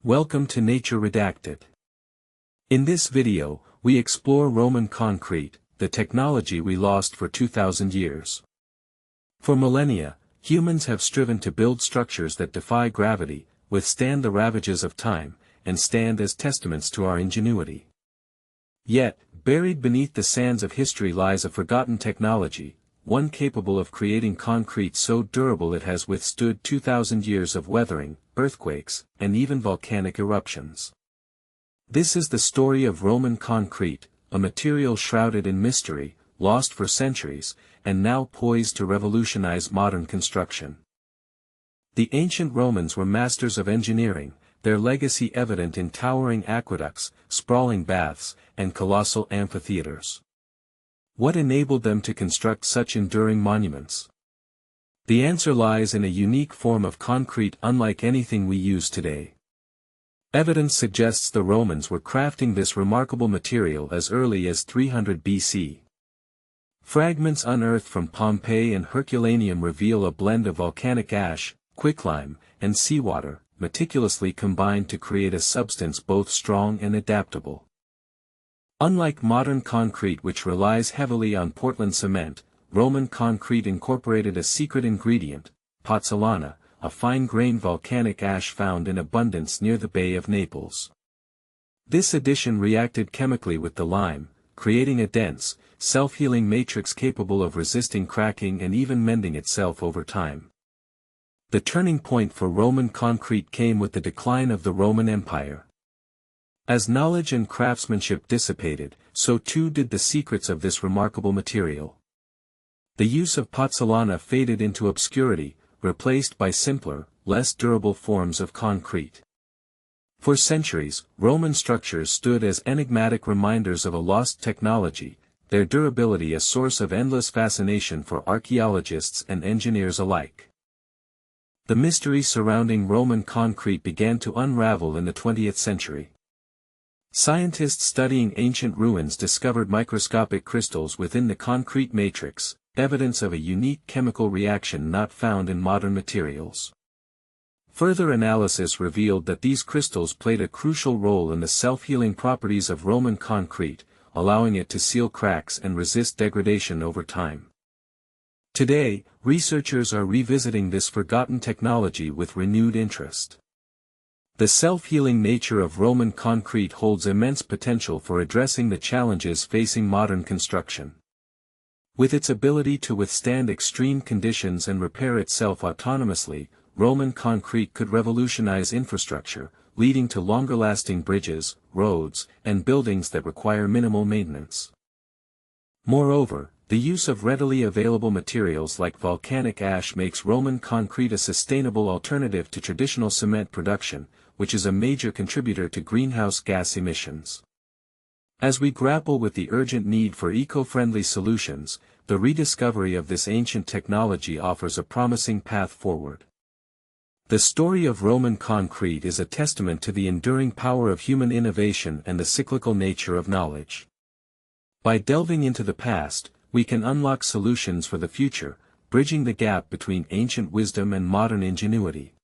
Welcome to Nature Redacted. In this video, we explore Roman concrete, the technology we lost for 2,000 years. For millennia, humans have striven to build structures that defy gravity, withstand the ravages of time, and stand as testaments to our ingenuity. Yet, buried beneath the sands of history lies a forgotten technology, one capable of creating concrete so durable it has withstood 2,000 years of weathering, earthquakes, and even volcanic eruptions. This is the story of Roman concrete, a material shrouded in mystery, lost for centuries, and now poised to revolutionize modern construction. The ancient Romans were masters of engineering, their legacy evident in towering aqueducts, sprawling baths, and colossal amphitheaters. What enabled them to construct such enduring monuments? The answer lies in a unique form of concrete unlike anything we use today. Evidence suggests the Romans were crafting this remarkable material as early as 300 BC. Fragments unearthed from Pompeii and Herculaneum reveal a blend of volcanic ash, quicklime, and seawater, meticulously combined to create a substance both strong and adaptable. Unlike modern concrete which relies heavily on Portland cement, Roman concrete incorporated a secret ingredient, pozzolana, a fine-grained volcanic ash found in abundance near the Bay of Naples. This addition reacted chemically with the lime, creating a dense, self-healing matrix capable of resisting cracking and even mending itself over time. The turning point for Roman concrete came with the decline of the Roman Empire. As knowledge and craftsmanship dissipated, so too did the secrets of this remarkable material. The use of pozzolana faded into obscurity, replaced by simpler, less durable forms of concrete. For centuries, Roman structures stood as enigmatic reminders of a lost technology, their durability a source of endless fascination for archaeologists and engineers alike. The mystery surrounding Roman concrete began to unravel in the 20th century. Scientists studying ancient ruins discovered microscopic crystals within the concrete matrix, evidence of a unique chemical reaction not found in modern materials. Further analysis revealed that these crystals played a crucial role in the self-healing properties of Roman concrete, allowing it to seal cracks and resist degradation over time. Today, researchers are revisiting this forgotten technology with renewed interest. The self-healing nature of Roman concrete holds immense potential for addressing the challenges facing modern construction. With its ability to withstand extreme conditions and repair itself autonomously, Roman concrete could revolutionize infrastructure, leading to longer-lasting bridges, roads, and buildings that require minimal maintenance. Moreover, the use of readily available materials like volcanic ash makes Roman concrete a sustainable alternative to traditional cement production, which is a major contributor to greenhouse gas emissions. As we grapple with the urgent need for eco-friendly solutions, the rediscovery of this ancient technology offers a promising path forward. The story of Roman concrete is a testament to the enduring power of human innovation and the cyclical nature of knowledge. By delving into the past, we can unlock solutions for the future, bridging the gap between ancient wisdom and modern ingenuity.